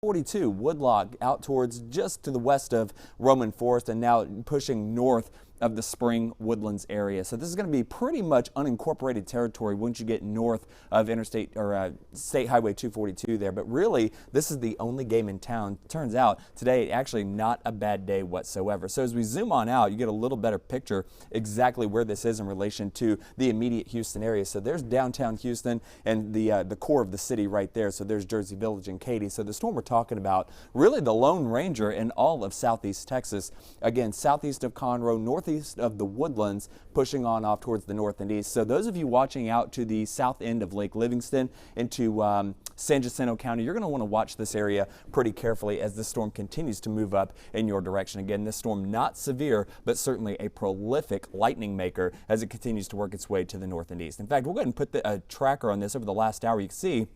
42 Woodlock out towards just to the west of Roman Forest and now pushing north of the Spring Woodlands area. So this is going to be pretty much unincorporated territory once you get north of Interstate or State Highway 242 there. But really, this is the only game in town. Turns out today actually not a bad day whatsoever. So as we zoom on out, you get a little better picture exactly where this is in relation to the immediate Houston area. So there's downtown Houston and the core of the city right there. So there's Jersey Village and Katy. So the storm we're talking about, really the Lone Ranger in all of southeast Texas. Again, southeast of Conroe, northeast of the Woodlands, pushing on off towards the north and east. So those of you watching out to the south end of Lake Livingston into San Jacinto County, you're going to want to watch this area pretty carefully as the storm continues to move up in your direction. Again, this storm not severe, but certainly a prolific lightning maker as it continues to work its way to the north and east. In fact, we'll go ahead and put a tracker on this over the last hour. You can see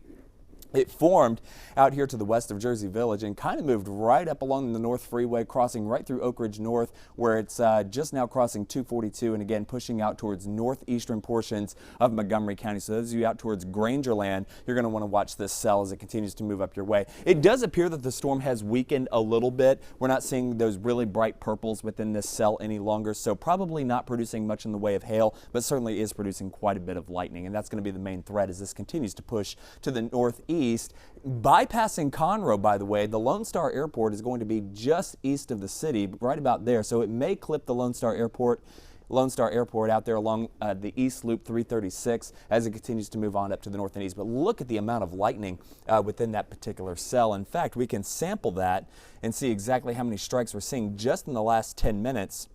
it formed out here to the west of Jersey Village and kind of moved right up along the North Freeway, crossing right through Oak Ridge North, where it's just now crossing 242 and again pushing out towards northeastern portions of Montgomery County. So those of you out towards Grangerland, you're going to want to watch this cell as it continues to move up your way. It does appear that the storm has weakened a little bit. We're not seeing those really bright purples within this cell any longer, so probably not producing much in the way of hail, but certainly is producing quite a bit of lightning, and that's going to be the main threat as this continues to push to the northeast. Bypassing Conroe, by the way, the Lone Star Airport is going to be just east of the city, right about there. So it may clip the Lone Star Airport out there along the East Loop 336 as it continues to move on up to the north and east. But look at the amount of lightning within that particular cell. In fact, we can sample that and see exactly how many strikes we're seeing just in the last 10 minutes.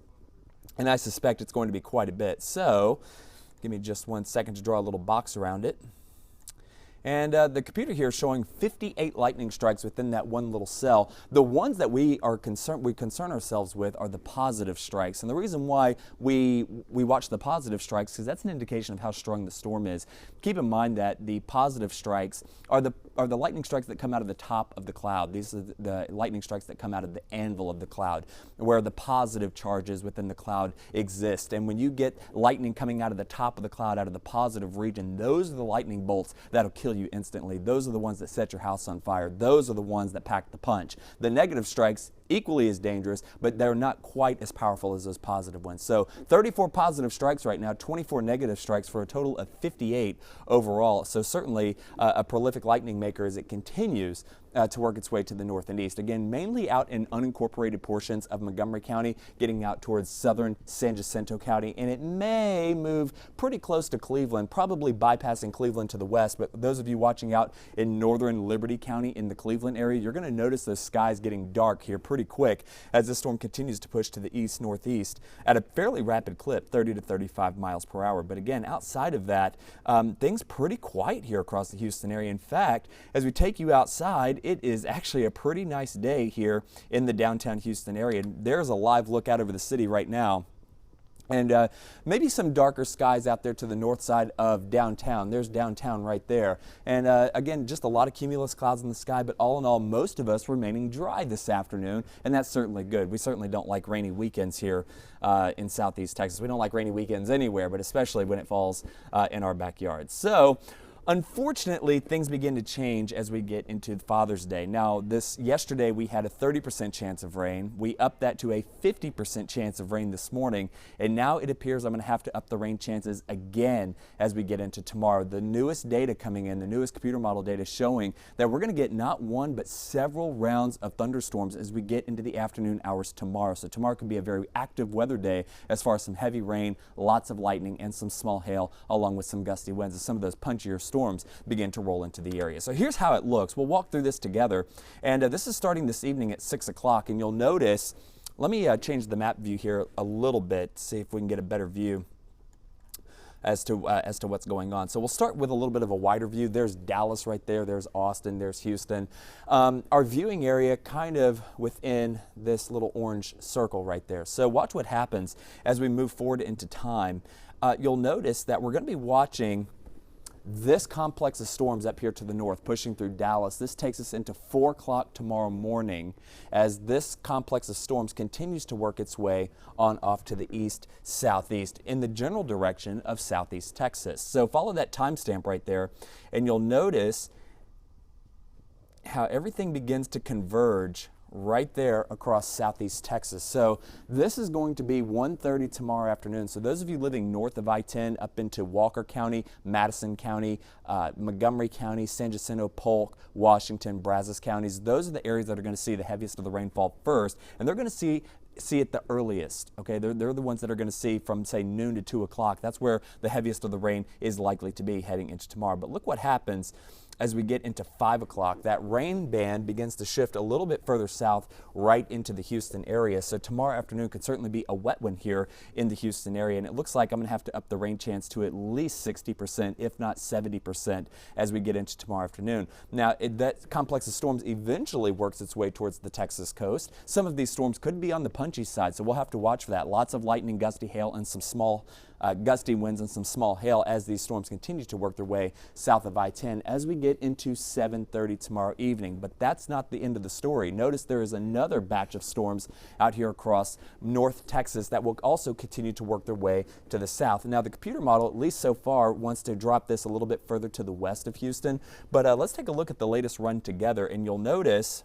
And I suspect it's going to be quite a bit. So give me just 1 second to draw a little box around it. And the computer here is showing 58 lightning strikes within that one little cell. The ones that we concern ourselves with are the positive strikes. And the reason why we watch the positive strikes is that's an indication of how strong the storm is. Keep in mind that the positive strikes are the lightning strikes that come out of the top of the cloud. These are the lightning strikes that come out of the anvil of the cloud, where the positive charges within the cloud exist. And when you get lightning coming out of the top of the cloud, out of the positive region, those are the lightning bolts that'll kill you instantly. Those are the ones that set your house on fire. Those are the ones that pack the punch. The negative strikes, equally as dangerous, but they're not quite as powerful as those positive ones. So 34 positive strikes right now, 24 negative strikes for a total of 58 overall. So certainly a prolific lightning maker as it continues to work its way to the north and east. Again, mainly out in unincorporated portions of Montgomery County, getting out towards southern San Jacinto County, and it may move pretty close to Cleveland, probably bypassing Cleveland to the west. But those of you watching out in northern Liberty County in the Cleveland area, you're going to notice those skies getting dark here pretty quick as this storm continues to push to the east-northeast at a fairly rapid clip, 30 to 35 miles per hour. But again, outside of that, things pretty quiet here across the Houston area. In fact, as we take you outside, it is actually a pretty nice day here in the downtown Houston area. There's a live look out over the city right now. And maybe some darker skies out there to the north side of downtown. There's downtown right there. And again, just a lot of cumulus clouds in the sky, but all in all, most of us remaining dry this afternoon, and that's certainly good. We certainly don't like rainy weekends here in southeast Texas. We don't like rainy weekends anywhere, but especially when it falls in our backyard. So unfortunately, things begin to change as we get into Father's Day. Now, yesterday we had a 30% chance of rain. We upped that to a 50% chance of rain this morning, and now it appears I'm going to have to up the rain chances again as we get into tomorrow. The newest data coming in, the newest computer model data showing that we're going to get not one but several rounds of thunderstorms as we get into the afternoon hours tomorrow. So tomorrow could be a very active weather day as far as some heavy rain, lots of lightning, and some small hail along with some gusty winds as some of those punchier storms begin to roll into the area. So here's how it looks. We'll walk through this together, and this is starting this evening at 6 o'clock, and you'll notice, let me change the map view here a little bit, see if we can get a better view as to what's going on. So we'll start with a little bit of a wider view. There's Dallas right there, there's Austin, there's Houston. Our viewing area kind of within this little orange circle right there. So watch what happens as we move forward into time. You'll notice that we're going to be watching this complex of storms up here to the north pushing through Dallas. This takes us into 4 o'clock tomorrow morning as this complex of storms continues to work its way on off to the east-southeast in the general direction of southeast Texas. So follow that timestamp right there, and you'll notice how everything begins to converge right there across southeast Texas. So this is going to be 1:30 tomorrow afternoon. So those of you living north of I-10 up into Walker County, Madison County, Montgomery County, San Jacinto, Polk, Washington, Brazos counties, those are the areas that are going to see the heaviest of the rainfall first, and they're going to see it the earliest. Okay, they're the ones that are going to see from, say, noon to 2 o'clock. That's where the heaviest of the rain is likely to be heading into tomorrow. But look what happens as we get into 5 o'clock. That rain band begins to shift a little bit further south right into the Houston area. So tomorrow afternoon could certainly be a wet one here in the Houston area, and it looks like I'm going to have to up the rain chance to at least 60%, if not 70%, as we get into tomorrow afternoon. Now, that complex of storms eventually works its way towards the Texas coast. Some of these storms could be on the punchy side, so we'll have to watch for that. Lots of lightning, gusty hail, and some small gusty winds and some small hail as these storms continue to work their way south of I-10 as we get into 7:30 tomorrow evening. But that's not the end of the story. Notice there is another batch of storms out here across North Texas that will also continue to work their way to the south. Now, the computer model, at least so far, wants to drop this a little bit further to the west of Houston. But let's take a look at the latest run together, and you'll notice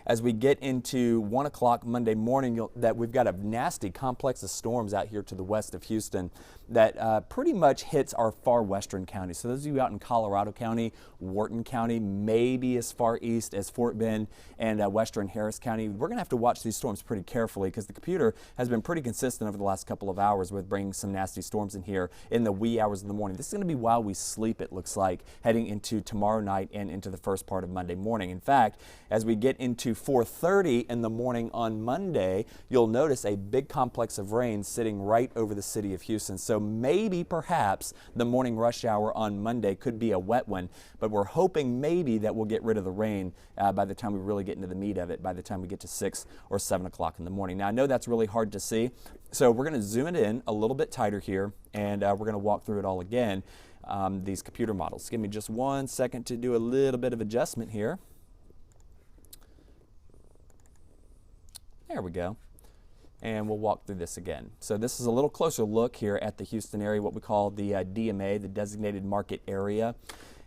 as we get into 1 o'clock Monday morning that we've got a nasty complex of storms out here to the west of Houston that pretty much hits our far western counties. So those of you out in Colorado County, Wharton County, maybe as far east as Fort Bend and western Harris County, we're going to have to watch these storms pretty carefully because the computer has been pretty consistent over the last couple of hours with bringing some nasty storms in here in the wee hours of the morning. This is going to be while we sleep, it looks like, heading into tomorrow night and into the first part of Monday morning. In fact, as we get into 4:30 in the morning on Monday, you'll notice a big complex of rain sitting right over the city of Houston. So maybe, perhaps, the morning rush hour on Monday could be a wet one, but we're hoping maybe that we'll get rid of the rain by the time we really get into the meat of it, by the time we get to 6 or 7 o'clock in the morning. Now, I know that's really hard to see, so we're going to zoom it in a little bit tighter here, and we're going to walk through it all again, these computer models. Give me just 1 second to do a little bit of adjustment here. There we go. And we'll walk through this again. So this is a little closer look here at the Houston area, what we call the DMA, the designated market area.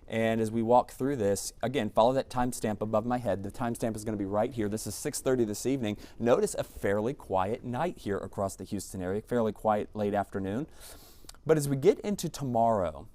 And as we walk through this, again, follow that timestamp above my head. The timestamp is going to be right here. This is 6:30 this evening. Notice a fairly quiet night here across the Houston area, fairly quiet late afternoon. But as we get into tomorrow,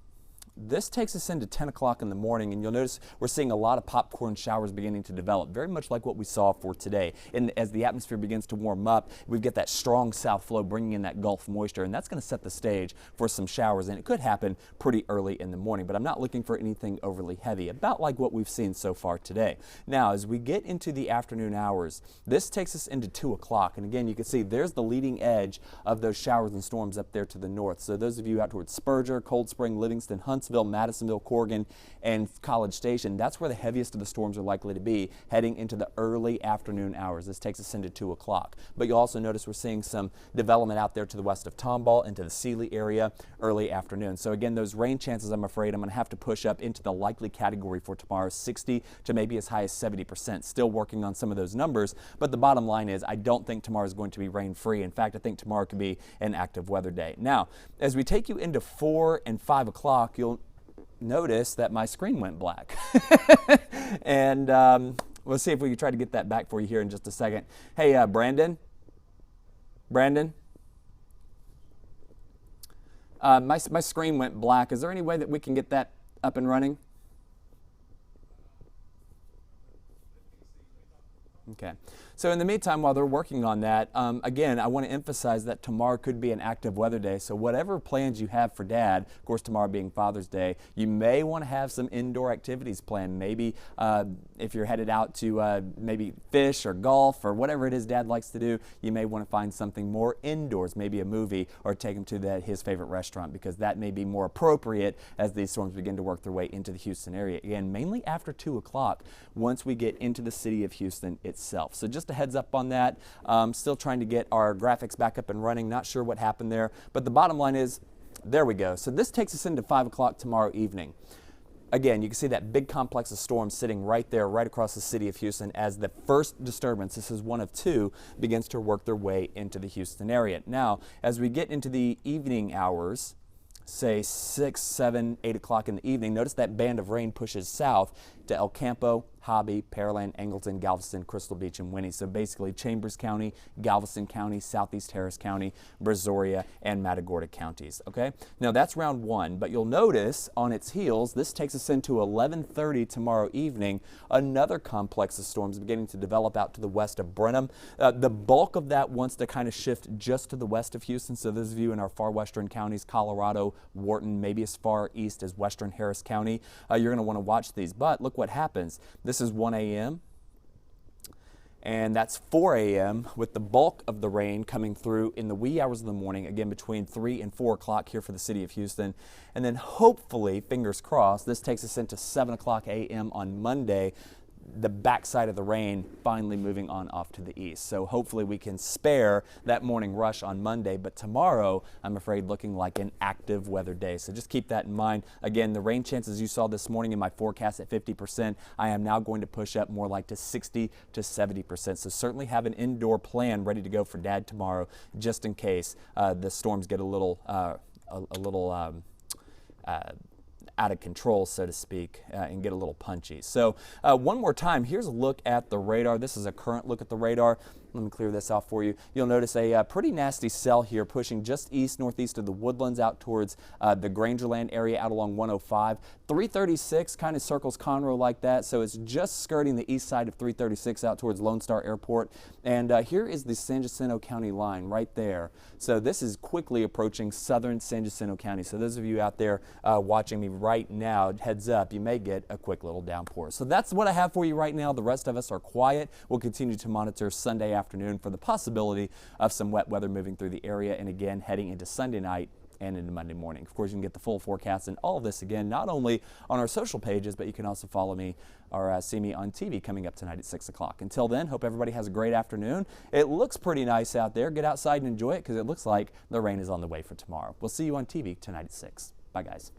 this takes us into 10 o'clock in the morning, and you'll notice we're seeing a lot of popcorn showers beginning to develop, very much like what we saw for today. And as the atmosphere begins to warm up, we get that strong south flow bringing in that Gulf moisture, and that's going to set the stage for some showers, and it could happen pretty early in the morning. But I'm not looking for anything overly heavy, about like what we've seen so far today. Now, as we get into the afternoon hours, this takes us into 2 o'clock, and again, you can see there's the leading edge of those showers and storms up there to the north. So those of you out towards Spurgeon, Cold Spring, Livingston, Huntsville, Madisonville, Corrigan, and College Station, that's where the heaviest of the storms are likely to be heading into the early afternoon hours. This takes us into 2 o'clock. But you'll also notice we're seeing some development out there to the west of Tomball into the Sealy area early afternoon. So again, those rain chances, I'm afraid, I'm going to have to push up into the likely category for tomorrow, 60 to maybe as high as 70%. Still working on some of those numbers, but the bottom line is I don't think tomorrow is going to be rain-free. In fact, I think tomorrow could be an active weather day. Now, as we take you into 4 and 5 o'clock, you'll notice that my screen went black. And we'll see if we can try to get that back for you here in just a second. Hey, Brandon? My screen went black. Is there any way that we can get that up and running? Okay. So in the meantime, while they're working on that, again, I want to emphasize that tomorrow could be an active weather day. So whatever plans you have for Dad, of course, tomorrow being Father's Day, you may want to have some indoor activities planned. Maybe if you're headed out to maybe fish or golf or whatever it is Dad likes to do, you may want to find something more indoors, maybe a movie, or take him to his favorite restaurant, because that may be more appropriate as these storms begin to work their way into the Houston area. Again, mainly after 2 o'clock once we get into the city of Houston itself. So just a heads up on that. Still trying to get our graphics back up and running. Not sure what happened there, but the bottom line is, there we go. So this takes us into 5 o'clock tomorrow evening. Again, you can see that big complex of storms sitting right there, right across the city of Houston as the first disturbance, this is one of two, begins to work their way into the Houston area. Now, as we get into the evening hours, say 6, 7, 8 o'clock in the evening, notice that band of rain pushes south to El Campo, Hobby, Pearland, Angleton, Galveston, Crystal Beach, and Winnie. So basically Chambers County, Galveston County, Southeast Harris County, Brazoria, and Matagorda counties. Okay, now that's round one, but you'll notice on its heels, this takes us into 11:30 tomorrow evening. Another complex of storms beginning to develop out to the west of Brenham. The bulk of that wants to kind of shift just to the west of Houston. So those of you in our far western counties, Colorado, Wharton, maybe as far east as western Harris County, you're going to want to watch these. But look what happens. This is 1 a.m. and that's 4 a.m. with the bulk of the rain coming through in the wee hours of the morning, again between 3 and 4 o'clock here for the city of Houston. And then hopefully, fingers crossed, this takes us into 7 o'clock a.m. on Monday, the backside of the rain finally moving on off to the east. So hopefully we can spare that morning rush on Monday, but tomorrow I'm afraid looking like an active weather day. So just keep that in mind. Again, the rain chances you saw this morning in my forecast at 50%, I am now going to push up more like to 60 to 70%. So certainly have an indoor plan ready to go for Dad tomorrow, just in case the storms get a little out of control, so to speak, and get a little punchy. So one more time, here's a look at the radar. This is a current look at the radar. Let me clear this off for you. You'll notice a pretty nasty cell here pushing just east, northeast of the Woodlands out towards the Grangerland area out along 105. 336 kind of circles Conroe like that, so it's just skirting the east side of 336 out towards Lone Star Airport. And here is the San Jacinto County line right there. So this is quickly approaching southern San Jacinto County. So those of you out there watching me right now, heads up, you may get a quick little downpour. So that's what I have for you right now. The rest of us are quiet. We'll continue to monitor Sunday afternoon for the possibility of some wet weather moving through the area, and again heading into Sunday night and into Monday morning. Of course, you can get the full forecast and all of this again not only on our social pages, but you can also follow me or see me on TV coming up tonight at 6 o'clock. Until then, hope everybody has a great afternoon. It looks pretty nice out there. Get outside and enjoy it because it looks like the rain is on the way for tomorrow. We'll see you on TV tonight at 6. Bye, guys.